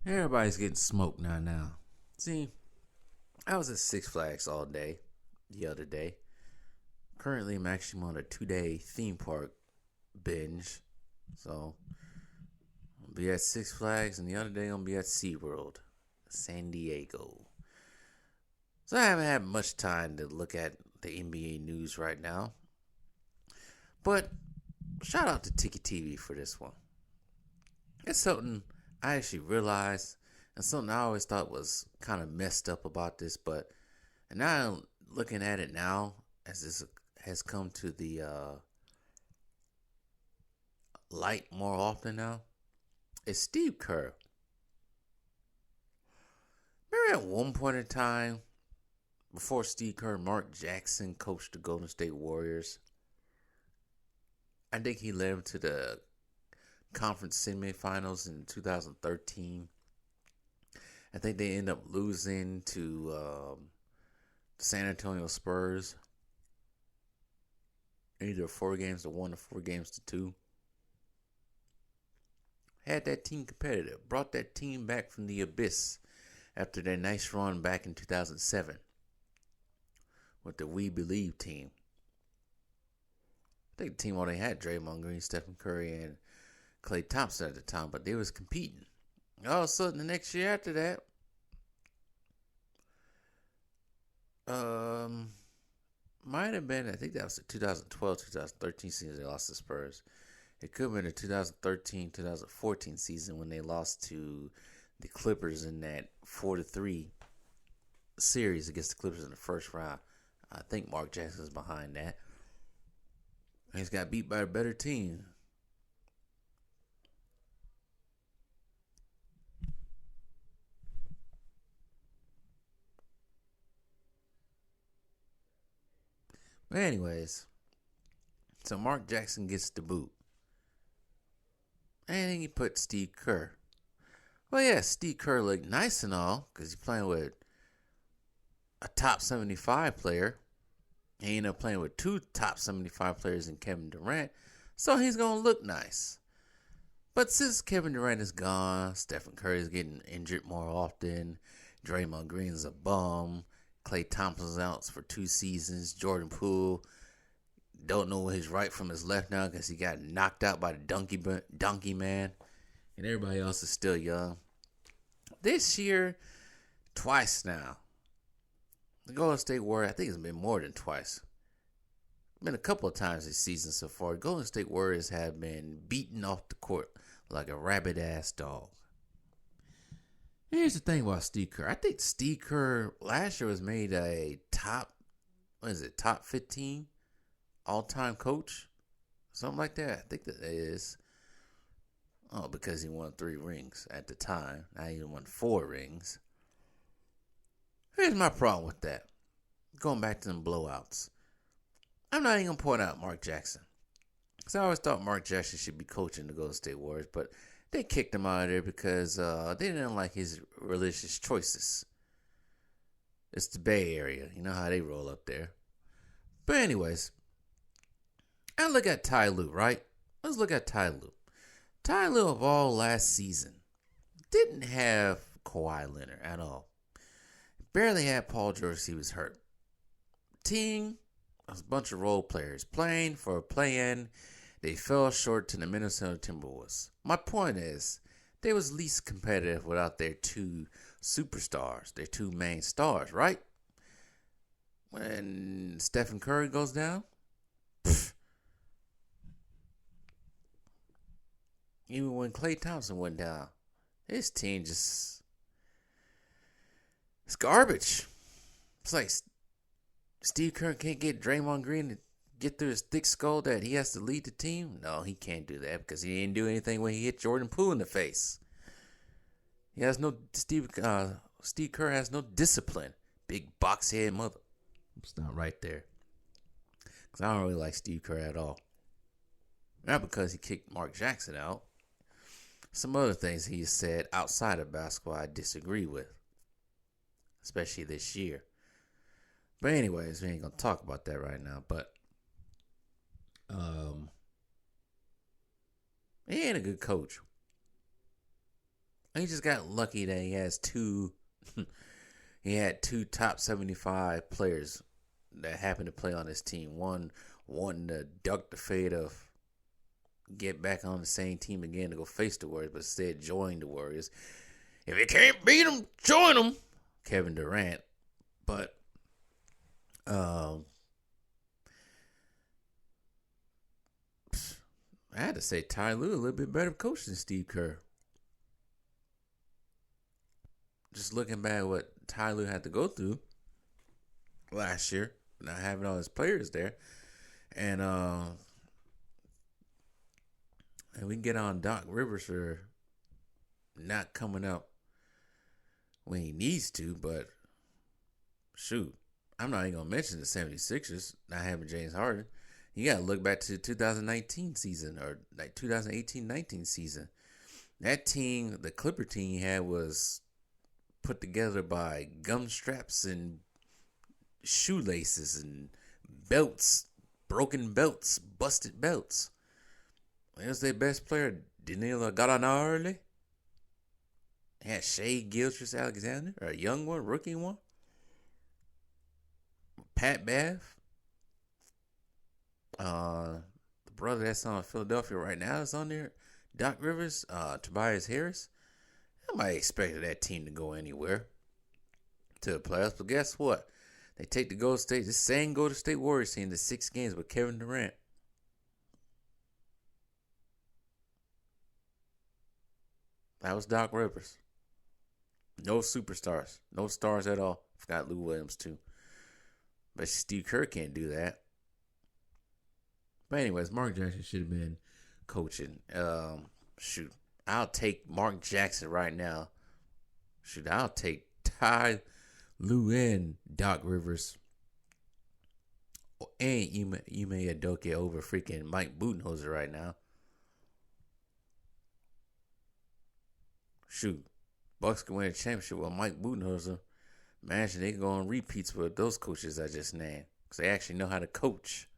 Everybody's getting smoked now. See, I was at Six Flags all day the other day. Currently, I'm actually on a 2-day theme park binge. So, I'll be at Six Flags, and the other day, I'll be at SeaWorld, San Diego. So, I haven't had much time to look at the NBA news right now. But, shout out to Tiki TV for this one. It's something I actually realized, and something I always thought was kind of messed up about this, but and now looking at it now, as this has come to the light more often now, is Steve Kerr. Remember at one point in time, before Steve Kerr, Mark Jackson coached the Golden State Warriors. I think he led them to the conference semifinals in 2013. I think they end up losing to San Antonio Spurs, either 4 games to 1 or 4 games to 2. Had that team competitive, brought that team back from the abyss after their nice run back in 2007 with the We Believe team. I think the team only had Draymond Green, Stephen Curry, and Klay Thompson at the time, but they was competing. All of a sudden, the next year after that, might have been, I think that was the 2012-2013 season they lost to Spurs. It could have been the 2013-2014 season when they lost to the Clippers in that 4-3 series against the Clippers in the first round. I think Mark Jackson was behind that. He's got beat by a better team. But anyways, so Mark Jackson gets the boot. And then he put Steve Kerr. Well, yeah, Steve Kerr looked nice and all because he's playing with a top 75 player. He ended up playing with 2 top 75 players in Kevin Durant. So he's going to look nice. But since Kevin Durant is gone, Stephen Curry is getting injured more often. Draymond Green is a bum. Klay Thompson's out for 2 seasons. Jordan Poole don't know his right from his left now because he got knocked out by the donkey man. And everybody else is still young. This year, twice now, the Golden State Warriors, I think it's been more than twice. Been a couple of times this season so far. Golden State Warriors have been beaten off the court like a rabid ass dog. Here's the thing about Steve Kerr. I think Steve Kerr last year was made a top 15 all-time coach? Something like that. I think that is. Oh, because he won 3 rings at the time. Now he won 4 rings. Here's my problem with that. Going back to them blowouts. I'm not even going to point out Mark Jackson. Because I always thought Mark Jackson should be coaching the Golden State Warriors. But they kicked him out of there because they didn't like his religious choices. It's the Bay Area. You know how they roll up there. But anyways, I look at Ty Lue, right? Let's look at Ty Lue. Ty Lue of all last season didn't have Kawhi Leonard at all. Barely had Paul George. He was hurt. Team was a bunch of role players playing for a play-in. They fell short to the Minnesota Timberwolves. My point is, they was least competitive without their 2 superstars, their 2 main stars, right? When Stephen Curry goes down, even when Klay Thompson went down, his team just, it's garbage. It's like Steve Kerr can't get Draymond Green to get through his thick skull that he has to lead the team. No, he can't do that because he didn't do anything when he hit Jordan Poole in the face. He has no Steve Kerr has no discipline. Big box head mother. It's not right there. Because I don't really like Steve Kerr at all. Not because he kicked Mark Jackson out. Some other things he said outside of basketball I disagree with. Especially this year. But anyways, we ain't going to talk about that right now. But he ain't a good coach. He just got lucky that he has two. He had two top 75 players that happened to play on his team. One wanting to duck the fate of get back on the same team again to go face the Warriors, but instead join the Warriors. If you can't beat them, join them. Kevin Durant. But um, I had to say Ty Lue a little bit better coach than Steve Kerr. Just looking back at what Ty Lue had to go through last year, not having all his players there, and we can get on Doc Rivers for not coming up when he needs to, but shoot, I'm not even going to mention the 76ers not having James Harden. You got to look back to the 2019 season or like 2018-19 season. That team, the Clipper team he had was put together by gum straps and shoelaces and belts, broken belts, busted belts. It was their best player, Danilo Gallinari. They had Shea Gilgeous-Alexander, a young one, rookie one. Pat Bev. The brother that's on Philadelphia right now is on there. Doc Rivers, Tobias Harris. Nobody expected that team to go anywhere to the playoffs. But guess what? They take the Golden State, this same Golden State Warriors team to 6 games with Kevin Durant. That was Doc Rivers. No superstars. No stars at all. Forgot Lou Williams too. But Steve Kerr can't do that. But anyways, Mark Jackson should have been coaching. Shoot. I'll take Mark Jackson right now. Shoot, I'll take Ty Lue and Doc Rivers. And Ime Udoka over freaking Mike Budenholzer right now. Shoot. Bucks can win a championship with Mike Budenholzer. Imagine they can go on repeats with those coaches I just named. Because they actually know how to coach.